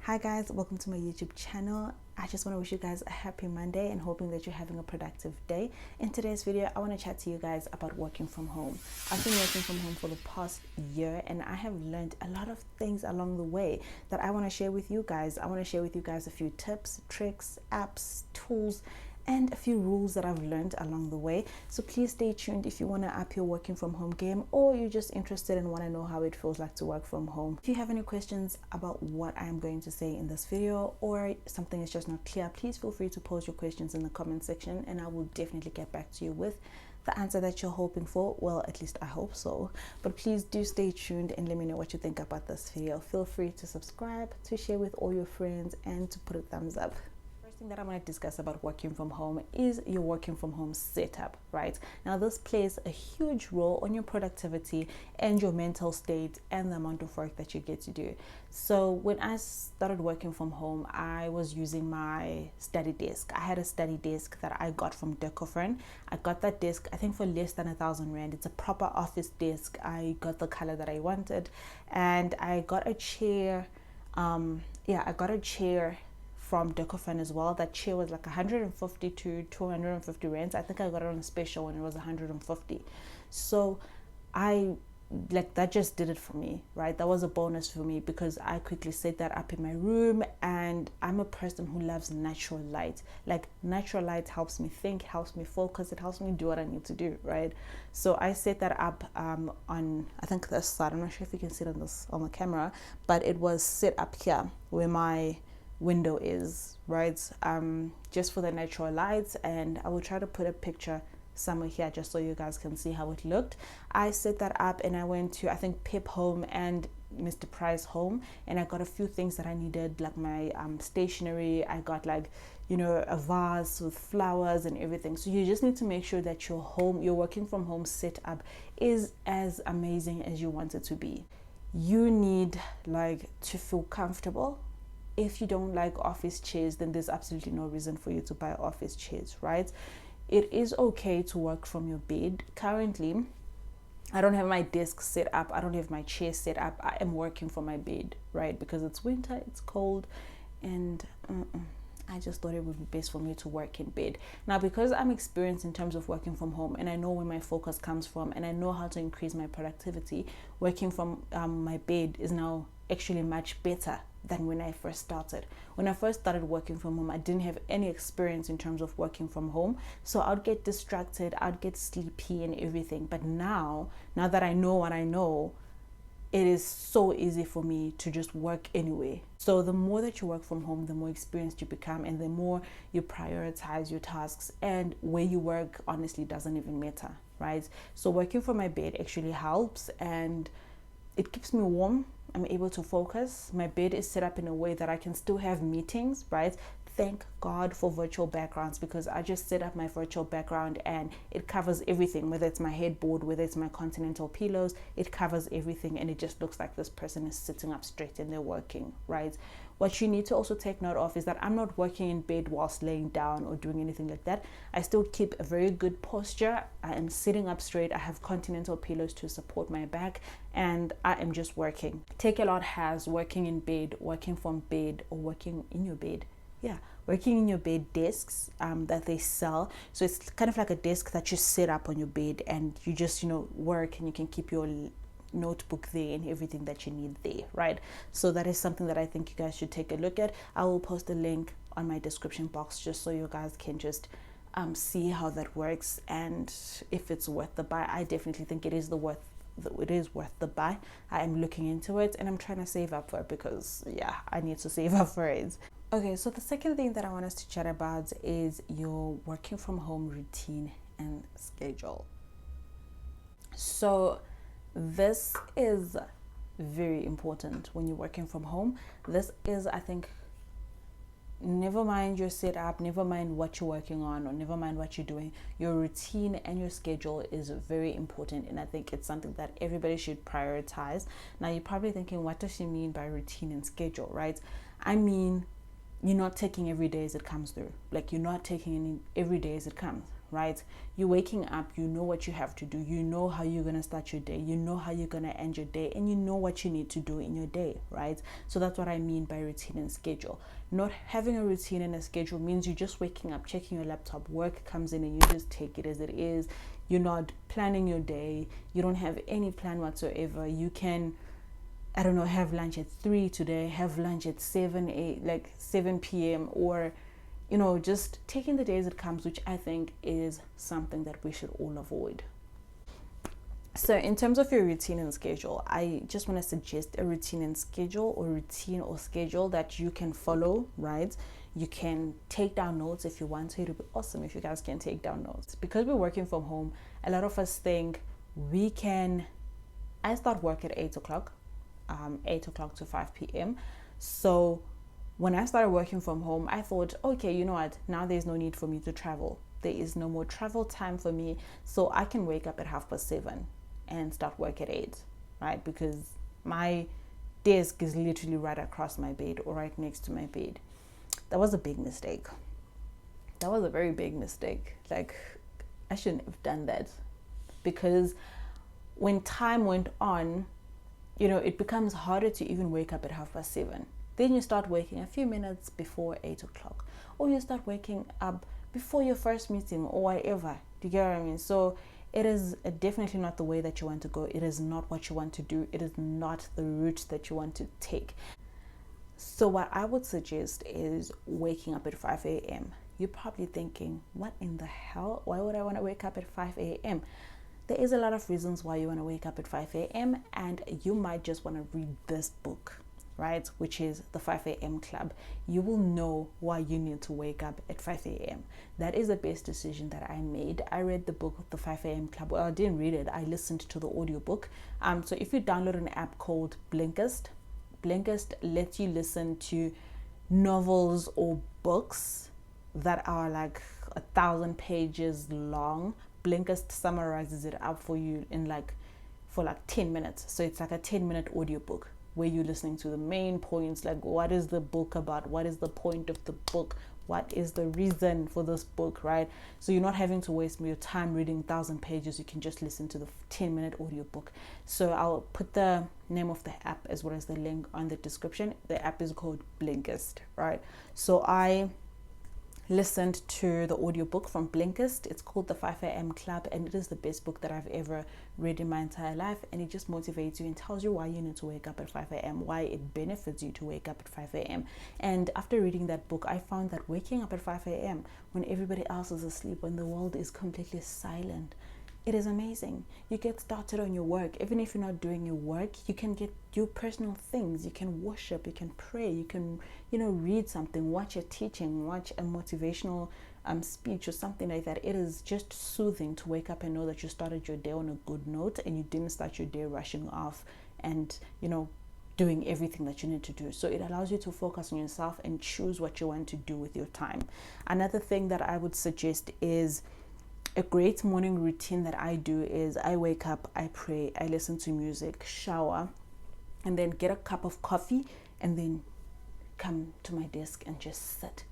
Hi guys, welcome to my YouTube channel. I just want to wish you guys a happy Monday and hoping that you're having a productive day. In today's video, I want to chat to you guys about working from home. I've been working from home for the past year and I have learned a lot of things along the way that I want to share with you guys. I want to share with you guys a few tips, tricks, apps, tools, and a few rules that I've learned along the way. So please stay tuned if you want to up your working from home game, or you're just interested and want to know how it feels like to work from home. If you have any questions about what I'm going to say in this video, or something is just not clear, please feel free to post your questions in the comment section and I will definitely get back to you with the answer that you're hoping for. Well, at least I hope so. But please do stay tuned and let me know what you think about this video. Feel free to subscribe, to share with all your friends, and to put a thumbs up. Thing that I'm going to discuss about working from home is your working from home setup. Right now, this plays a huge role on your productivity and your mental state and the amount of work that you get to do. So when I started working from home, I was using my study desk. I had a study desk that I got from Decofriend. I got that desk I think for less than R1,000. It's a proper office desk. I got the color that I wanted, and I got a chair. I got a chair from Decofriend as well. That chair was like 150 to 250 rands. I think I got it on a special when it was 150. So that just did it for me, right? That was a bonus for me because I quickly set that up in my room, and I'm a person who loves natural light. Like, natural light helps me think, helps me focus, it helps me do what I need to do, right? So I set that up on, I think this side. I'm not sure if you can see it on the camera, but it was set up here where my window is, right? Just for the natural lights, and I will try to put a picture somewhere here just so you guys can see how it looked. I set that up and I went to, I think, Pep Home and Mr. Price Home, and I got a few things that I needed, like my stationery. I got, like, a vase with flowers and everything. So you just need to make sure that your working from home setup is as amazing as you want it to be. You need to feel comfortable. If you don't like office chairs, then there's absolutely no reason for you to buy office chairs, right? It is okay to work from your bed. Currently, I don't have my desk set up. I don't have my chair set up. I am working from my bed, right? Because it's winter, it's cold, and I just thought it would be best for me to work in bed. Now, because I'm experienced in terms of working from home, and I know where my focus comes from, and I know how to increase my productivity, working from my bed is now actually much better than when I first started. When I first started working from home, I didn't have any experience in terms of working from home, so I'd get distracted, I'd get sleepy and everything. But now that I know what I know, it is so easy for me to just work anyway. So the more that you work from home, the more experienced you become, and the more you prioritize your tasks, and where you work honestly doesn't even matter, right? So working from my bed actually helps, and it keeps me warm. I'm able to focus. My bed is set up in a way that I can still have meetings, right? Thank God for virtual backgrounds, because I just set up my virtual background and it covers everything, whether it's my headboard, whether it's my continental pillows, it covers everything, and it just looks like this person is sitting up straight and they're working, right? What you need to also take note of is that I'm not working in bed whilst laying down or doing anything like that. I still keep a very good posture. I am sitting up straight. I have continental pillows to support my back, and I am just working. Take A Lot has working in bed, working from bed, or working in your bed. Yeah, working in your bed desks that they sell. So it's kind of like a desk that you set up on your bed, and you just work, and you can keep your notebook there and everything that you need there, right? So that is something that I think you guys should take a look at. I will post a link on my description box just so you guys can just see how that works, and if it's worth the buy. I definitely think it is worth the buy. I am looking into it, and I'm trying to save up for it because I need to save up for it. Okay, so the second thing that I want us to chat about is your working from home routine and schedule. So this is very important when you're working from home. This is, I think, never mind your setup, never mind what you're working on, or never mind what you're doing, your routine and your schedule is very important, and I think it's something that everybody should prioritize. Now, you're probably thinking, what does she mean by routine and schedule, right? I mean, you're not taking every day as it comes through. Like, you're not taking any every day as it comes, right? You're waking up, you know what you have to do, you know how you're going to start your day, you know how you're going to end your day, and you know what you need to do in your day, right? So that's what I mean by routine and schedule. Not having a routine and a schedule means you're just waking up, checking your laptop, work comes in, and you just take it as it is. You're not planning your day, you don't have any plan whatsoever. You can, I don't know, have lunch at 3 today, have lunch at 7 p.m., or just taking the day as it comes, which I think is something that we should all avoid. So in terms of your routine and schedule, I just want to suggest a routine and schedule, or routine or schedule that you can follow, right? You can take down notes if you want to. It would be awesome if you guys can take down notes. Because we're working from home, a lot of us think I start work at 8 o'clock, 8 o'clock to 5 p.m. So when I started working from home, I thought, okay, you know what? Now there's no need for me to travel. There is no more travel time for me. So I can wake up at 7:30 and start work at 8, right? Because my desk is literally right across my bed or right next to my bed. That was a big mistake. That was a very big mistake. Like, I shouldn't have done that. Because when time went on, it becomes harder to even wake up at 7:30. Then you start waking a few minutes before 8 o'clock, or you start waking up before your first meeting or whatever. Do you get what I mean? So it is definitely not the way that you want to go. It is not what you want to do. It is not the route that you want to take. So what I would suggest is waking up at 5 a.m. You're probably thinking, what in the hell? Why would I want to wake up at 5 a.m.? There is a lot of reasons why you want to wake up at 5 a.m. and you might just want to read this book, right? Which is the 5 a.m. Club. You will know why you need to wake up at 5 a.m. That is the best decision that I made. I read the book, The 5 a.m. Club. Well, I didn't read it. I listened to the audiobook. So if you download an app called Blinkist lets you listen to novels or books that are like 1,000 pages long. Blinkist summarizes it up for you for 10 minutes. So it's like a 10-minute audiobook where you're listening to the main points, like what is the book about, what is the point of the book, what is the reason for this book, right? So you're not having to waste your time reading 1,000 pages. You can just listen to the 10-minute audiobook. So I'll put the name of the app as well as the link on the description. The app is called Blinkist, right? So I listened to the audiobook from Blinkist. It's called The 5 a.m. Club, and it is the best book that I've ever read in my entire life. And it just motivates you and tells you why you need to wake up at 5 a.m., why it benefits you to wake up at 5 a.m. And after reading that book, I found that waking up at 5 a.m. when everybody else is asleep, when the world is completely silent, it is amazing. You get started on your work. Even if you're not doing your work, you can do personal things. You can worship, you can pray, you can, read something, watch a teaching, watch a motivational speech or something like that. It is just soothing to wake up and know that you started your day on a good note and you didn't start your day rushing off and, doing everything that you need to do. So it allows you to focus on yourself and choose what you want to do with your time. Another thing that I would suggest is a great morning routine that I do is I wake up, I pray, I listen to music, shower, and then get a cup of coffee and then come to my desk and just sit.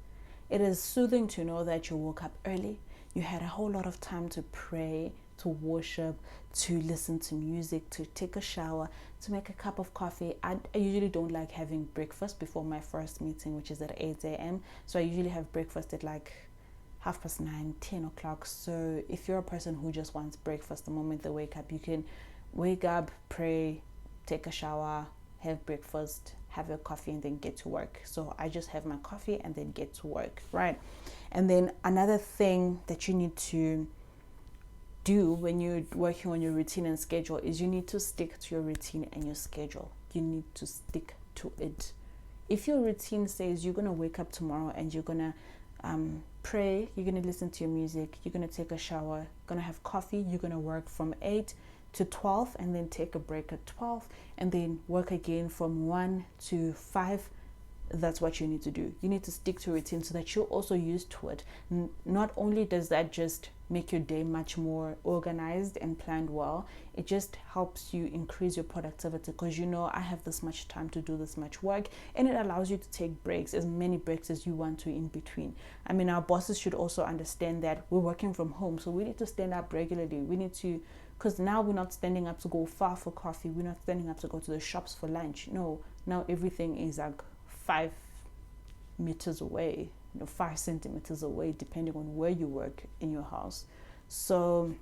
It is soothing to know that you woke up early, you had a whole lot of time to pray, to worship, to listen to music, to take a shower, to make a cup of coffee. I usually don't like having breakfast before my first meeting, which is at 8 a.m. So I usually have breakfast at 9:30, 10 o'clock. So if you're a person who just wants breakfast the moment they wake up, you can wake up, pray, take a shower, have breakfast, have your coffee, and then get to work. So I just have my coffee and then get to work, right? And then another thing that you need to do when you're working on your routine and schedule is you need to stick to your routine and your schedule. You need to stick to it. If your routine says you're going to wake up tomorrow and you're going to pray, you're going to listen to your music, you're going to take a shower, you're going to have coffee, you're going to work from 8 to 12 and then take a break at 12 and then work again from 1 to 5 that's what you need to do. You need to stick to routine so that you're also used to it. Not only does that just make your day much more organized and planned well, it just helps you increase your productivity, because you know, I have this much time to do this much work, and it allows you to take breaks, as many breaks as you want to in between. I mean, our bosses should also understand that we're working from home, so we need to stand up regularly. We need to, because now we're not standing up to go far for coffee, we're not standing up to go to the shops for lunch. No, now everything is like 5 meters away, 5 centimeters away, depending on where you work in your house. So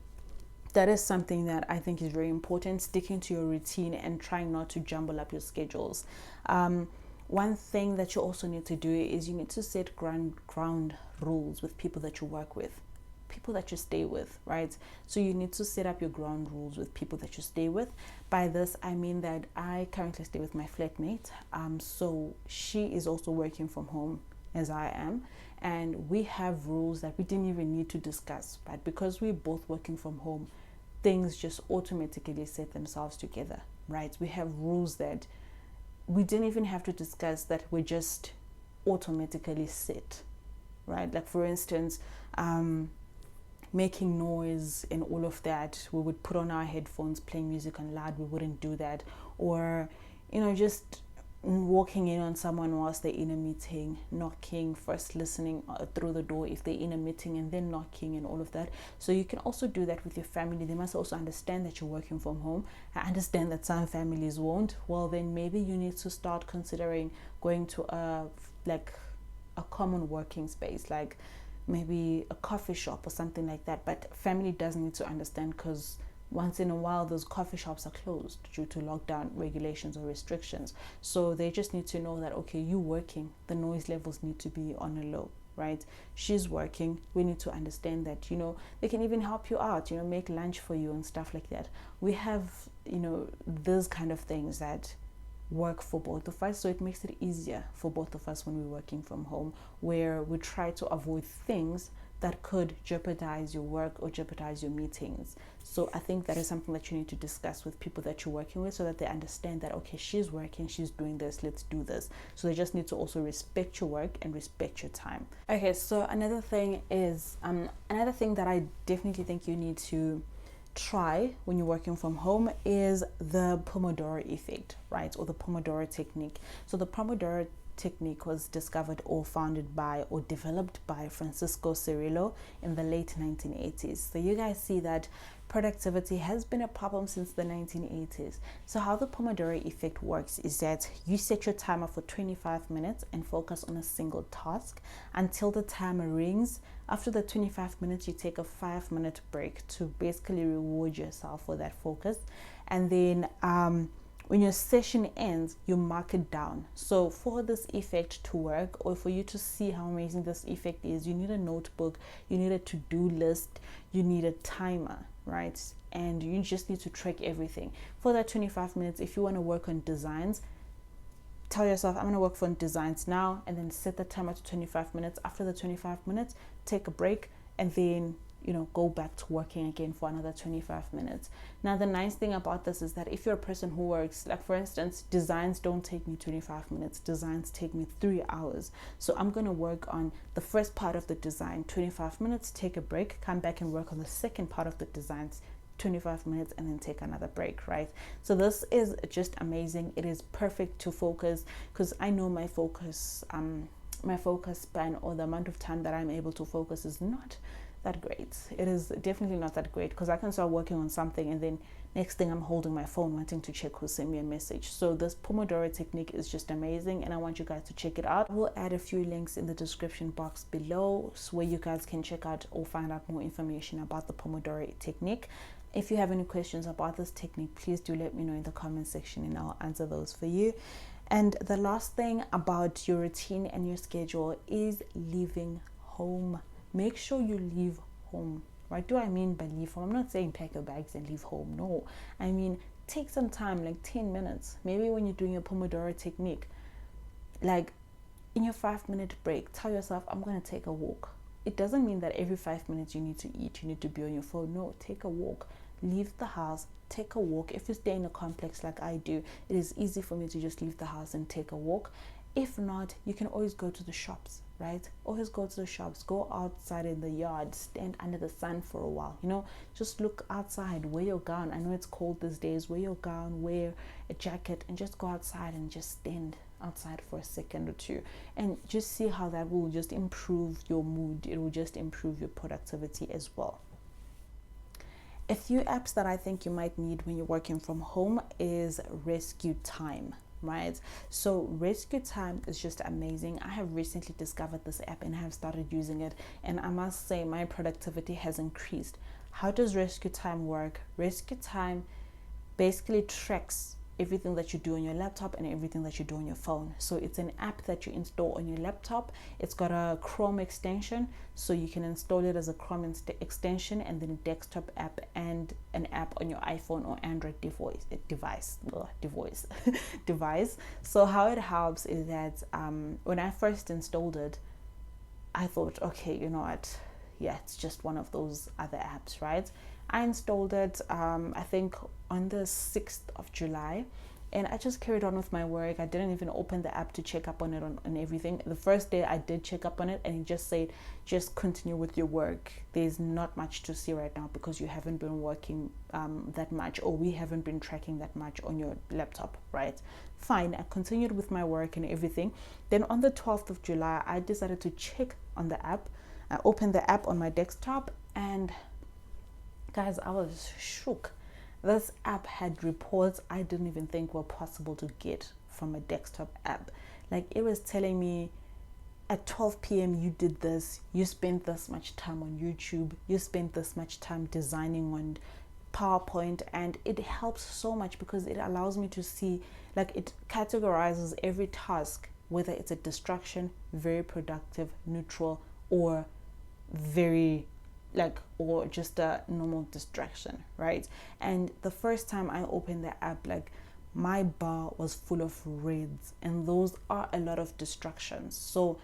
that is something that I think is very important, sticking to your routine and trying not to jumble up your schedules. One thing that you also need to do is you need to set ground rules with people that you work with, people that you stay with, right? So you need to set up your ground rules with people that you stay with. By this, I mean that I currently stay with my flatmate. So she is also working from home as I am, and we have rules that we didn't even need to discuss, but because we're both working from home, things just automatically set themselves together, right? We have rules that we didn't even have to discuss, that we just automatically set, right? Like, for instance, making noise and all of that, we would put on our headphones, playing music on loud, we wouldn't do that. Or, just walking in on someone whilst they're in a meeting, knocking, first listening through the door if they're in a meeting, and then knocking and all of that. So you can also do that with your family. They must also understand that you're working from home. I understand that some families won't. Well, then maybe you need to start considering going to a common working space, like maybe a coffee shop or something like that. But family does need to understand, because once in a while those coffee shops are closed due to lockdown regulations or restrictions. So they just need to know that, okay, you working, the noise levels need to be on a low, right? She's working, we need to understand that, they can even help you out, make lunch for you and stuff like that. We have, those kind of things that work for both of us, so it makes it easier for both of us when we're working from home, where we try to avoid things that could jeopardize your work or jeopardize your meetings. So I think that is something that you need to discuss with people that you're working with, so that they understand that, okay, she's working, she's doing this, let's do this. So they just need to also respect your work and respect your time. Okay, so another thing that I definitely think you need to try when you're working from home is the Pomodoro effect, right? Or the Pomodoro Technique. So the Pomodoro Technique was discovered or founded by or developed by Francisco Cirillo in the late 1980s. So you guys see that productivity has been a problem since the 1980s. So how the Pomodoro effect works is that you set your timer for 25 minutes and focus on a single task until the timer rings. After the 25 minutes, you take a 5-minute break to basically reward yourself for that focus. And then when your session ends, you mark it down. So for this effect to work, or for you to see how amazing this effect is, you need a notebook, you need a to-do list, you need a timer, right? And you just need to track everything. For that 25 minutes, if you want to work on designs, tell yourself, I'm going to work on designs now, and then set the timer to 25 minutes. After the 25 minutes, take a break, and then go back to working again for another 25 minutes. Now, the nice thing about this is that if you're a person who works, like for instance, designs don't take me 25 minutes, designs take me 3 hours. So I'm going to work on the first part of the design, 25 minutes, take a break, come back and work on the second part of the designs, 25 minutes, and then take another break, right? So this is just amazing. It is perfect to focus, because I know my focus span, or the amount of time that I'm able to focus, is not that great. It is definitely not that great, because I can start working on something and then next thing I'm holding my phone wanting to check who sent me a message. So this Pomodoro technique is just amazing, and I want you guys to check it out. We'll add a few links in the description box below, so where you guys can check out or find out more information about the Pomodoro technique. If you have any questions about this technique, please do let me know in the comment section, and I'll answer those for you. And the last thing about your routine and your schedule is leaving home. Make sure you leave home. What do I mean by leave home? I'm not saying pack your bags and leave home. No, I mean take some time, like 10 minutes. Maybe when you're doing your Pomodoro technique, like in your 5-minute break, tell yourself, I'm going to take a walk. It doesn't mean that every 5 minutes you need to eat, you need to be on your phone. No, take a walk. Leave the house, take a walk. If you stay in a complex like I do, it is easy for me to just leave the house and take a walk. If not, you can always go to the shops, right? Always go to the shops, go outside in the yard, stand under the sun for a while, just look outside, wear your gown. I know it's cold these days. Wear your gown, wear a jacket, and just go outside and just stand outside for a second or two, and just see how that will just improve your mood. It will just improve your productivity as well. A few apps that I think you might need when you're working from home is Rescue Time, right? So Rescue Time is just amazing. I have recently discovered this app and I have started using it, and I must say my productivity has increased. How does Rescue Time work? Rescue Time basically tracks everything that you do on your laptop and everything that you do on your phone. So it's an app that you install on your laptop. It's got a Chrome extension, so you can install it as a Chrome extension, and then a desktop app and an app on your iPhone or Android device. So how it helps is that when I first installed it, I thought, okay, you know what, yeah, it's just one of those other apps, right? I installed it I think on the 6th of July, and I just carried on with my work. I didn't even open the app to check up on it and everything. The first day I did check up on it, and it just said, just continue with your work. There's not much to see right now because you haven't been working that much, or we haven't been tracking that much on your laptop, right? Fine, I continued with my work and everything. Then on the 12th of July, I decided to check on the app. I opened the app on my desktop, and guys, I was shook. This app had reports I didn't even think were possible to get from a desktop app. Like, it was telling me at 12 p.m. you did this, you spent this much time on YouTube, you spent this much time designing on PowerPoint. And it helps so much because it allows me to see, like, it categorizes every task, whether it's a distraction, very productive, neutral, or very or just a normal distraction, right? And the first time I opened the app, like, my bar was full of reds, and those are a lot of distractions. So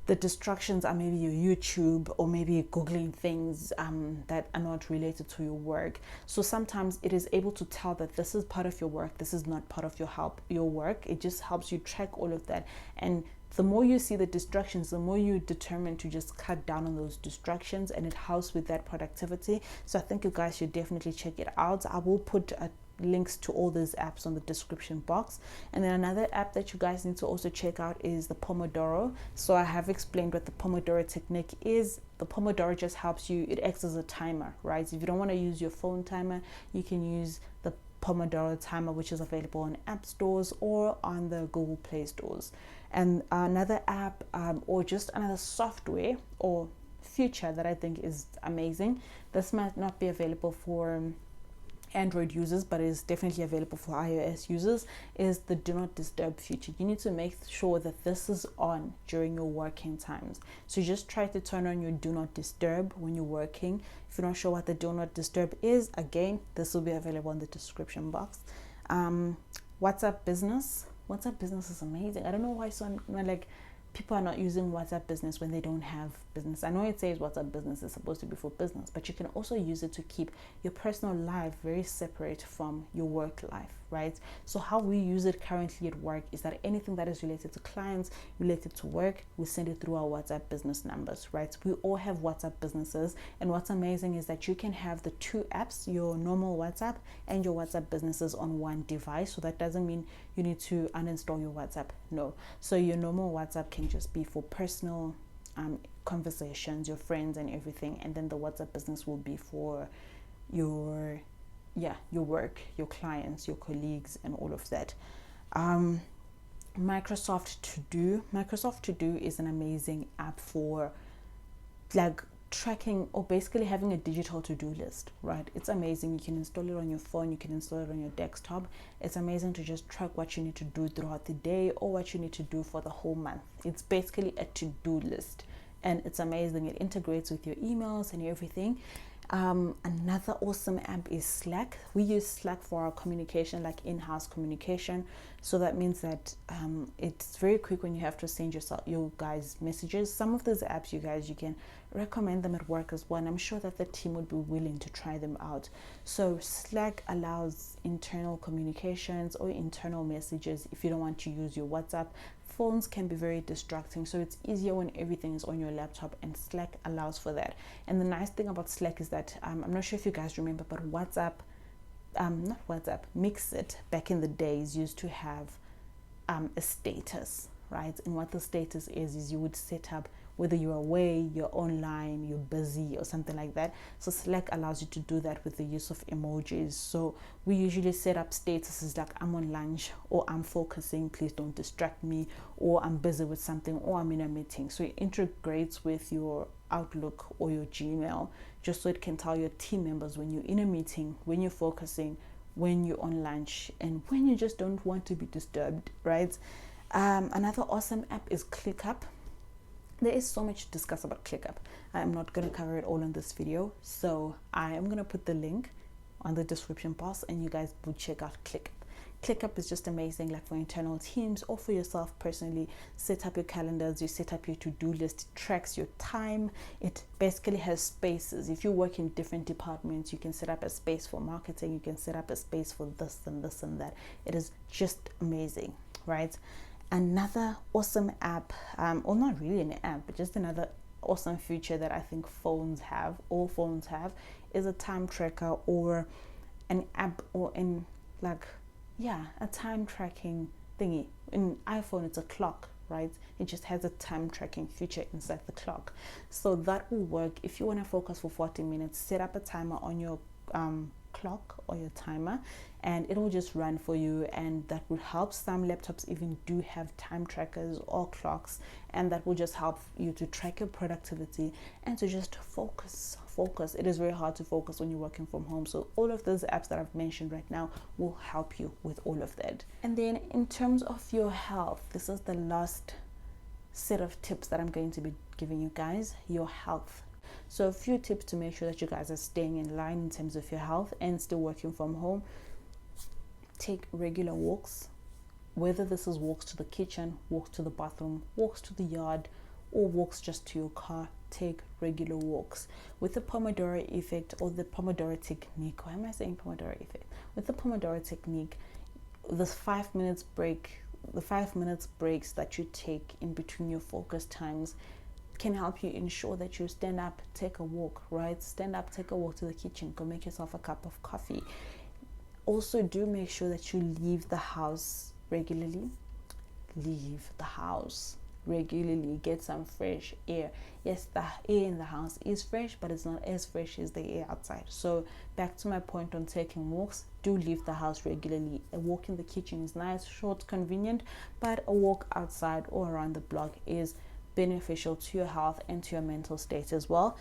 the distractions are maybe your YouTube, or maybe Googling things that are not related to your work. So sometimes it is able to tell that this is part of your work, this is not part of your work. It just helps you track all of that. And the more you see the distractions, the more you determine to just cut down on those distractions, and it helps with that productivity. So I think you guys should definitely check it out. I will put links to all these apps on the description box. And then another app that you guys need to also check out is the Pomodoro. So I have explained what the Pomodoro Technique is. The Pomodoro just helps you, it acts as a timer, right? If you don't want to use your phone timer, you can use the Pomodoro timer, which is available on app stores or on the Google Play stores. And another app or just another software or feature that I think is amazing, this might not be available for Android users, but is definitely available for iOS users, is the do not disturb feature. You need to make sure that this is on during your working times. So just try to turn on your do not disturb when you're working. If you're not sure what the do not disturb is, again, this will be available in the description box. WhatsApp Business is amazing. I don't know why people are not using WhatsApp Business when they don't have business. I know it says WhatsApp Business is supposed to be for business, but you can also use it to keep your personal life very separate from your work life, right? So how we use it currently at work is that anything that is related to clients, related to work, we send it through our WhatsApp business numbers, right? We all have WhatsApp businesses, and what's amazing is that you can have the two apps, your normal WhatsApp and your WhatsApp businesses, on one device. So that doesn't mean you need to uninstall your WhatsApp, no. So your normal WhatsApp can just be for personal conversations, your friends and everything, and then the WhatsApp business will be for your work, your clients, your colleagues, and all of that. Microsoft To Do is an amazing app for tracking, or basically having a digital to-do list, right? It's amazing. You can install it on your phone, you can install it on your desktop. It's amazing to just track what you need to do throughout the day, or what you need to do for the whole month. It's basically a to-do list, and it's amazing. It integrates with your emails and everything. Another awesome app is Slack. We use Slack for our communication, like in-house communication. So that means that it's very quick when you have to send your guys messages. Some of those apps, you can recommend them at work as well, and I'm sure that the team would be willing to try them out. So Slack allows internal communications or internal messages. If you don't want to use your WhatsApp, phones can be very distracting, so it's easier when everything is on your laptop, and Slack allows for that. And the nice thing about Slack is that I'm not sure if you guys remember, but Mixit back in the days used to have a status, right? And what the status is you would set up whether you're away, you're online, you're busy, or something like that. So Slack allows you to do that with the use of emojis. So we usually set up statuses like I'm on lunch, or I'm focusing, please don't distract me, or I'm busy with something, or I'm in a meeting. So it integrates with your Outlook or your Gmail, just so it can tell your team members when you're in a meeting, when you're focusing, when you're on lunch, and when you just don't want to be disturbed, right? Another awesome app is ClickUp. There is so much to discuss about ClickUp. I'm not going to cover it all in this video, so I am going to put the link on the description box, and you guys will check out ClickUp. ClickUp is just amazing, like for internal teams or for yourself personally. Set up your calendars, you set up your to-do list, it tracks your time. It basically has spaces. If you work in different departments, you can set up a space for marketing, you can set up a space for this and this and that. It is just amazing, right? Another awesome app, or not really an app, but just another awesome feature that I think all phones have, is a time tracker, or an app, or a time tracking thingy. In iPhone, it's a clock, right? It just has a time tracking feature inside the clock. So that will work if you want to focus for 40 minutes. Set up a timer on your clock or your timer, and it will just run for you, and that will help. Some laptops even do have time trackers or clocks, and that will just help you to track your productivity and to just focus. It is very hard to focus when you're working from home, so all of those apps that I've mentioned right now will help you with all of that. And then in terms of your health, this is the last set of tips that I'm going to be giving you guys. Your health. So a few tips to make sure that you guys are staying in line in terms of your health and still working from home. Take regular walks, whether this is walks to the kitchen, walks to the bathroom, walks to the yard, or walks just to your car. Take regular walks. With the Pomodoro effect, or the Pomodoro Technique, why am I saying Pomodoro effect? With the Pomodoro Technique, the 5 minutes breaks that you take in between your focus times can help you ensure that you stand up, take a walk, right? Stand up, take a walk to the kitchen, go make yourself a cup of coffee. Also, do make sure that you leave the house regularly. Get some fresh air. Yes, the air in the house is fresh, but it's not as fresh as the air outside. So back to my point on taking walks, do leave the house regularly. A walk in the kitchen is nice, short, convenient, but a walk outside or around the block is beneficial to your health and to your mental state as well.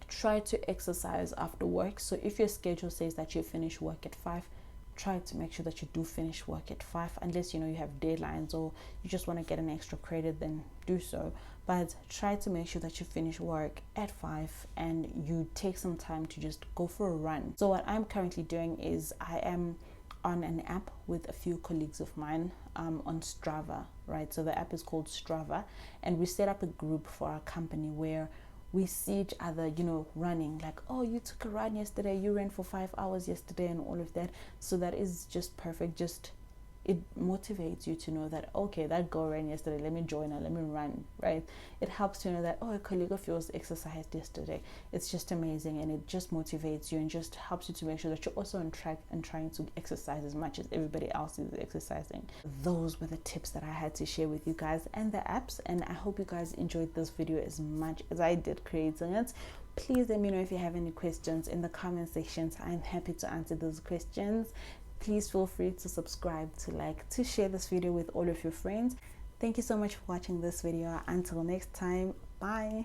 Try to exercise after work. So if your schedule says that you finish work at 5, try to make sure that you do finish work at 5, unless you have deadlines or you just want to get an extra credit, then do so. But try to make sure that you finish work at 5 and you take some time to just go for a run. So what I'm currently doing is I am on an app with a few colleagues of mine on Strava, right? So the app is called Strava, and we set up a group for our company where we see each other, running, like, oh, you took a run yesterday, you ran for 5 hours yesterday, and all of that. So that is just perfect. It motivates you to know that, okay, that girl ran yesterday, let me join her, let me run, right? It helps to know that, oh, a colleague of yours exercised yesterday. It's just amazing, and it just motivates you and just helps you to make sure that you're also on track and trying to exercise as much as everybody else is exercising. Those were the tips that I had to share with you guys and the apps, and I hope you guys enjoyed this video as much as I did creating it. Please let me know if you have any questions in the comment sections. I'm happy to answer those questions. Please feel free to subscribe, to share this video with all of your friends. Thank you so much for watching this video. Until next time, bye.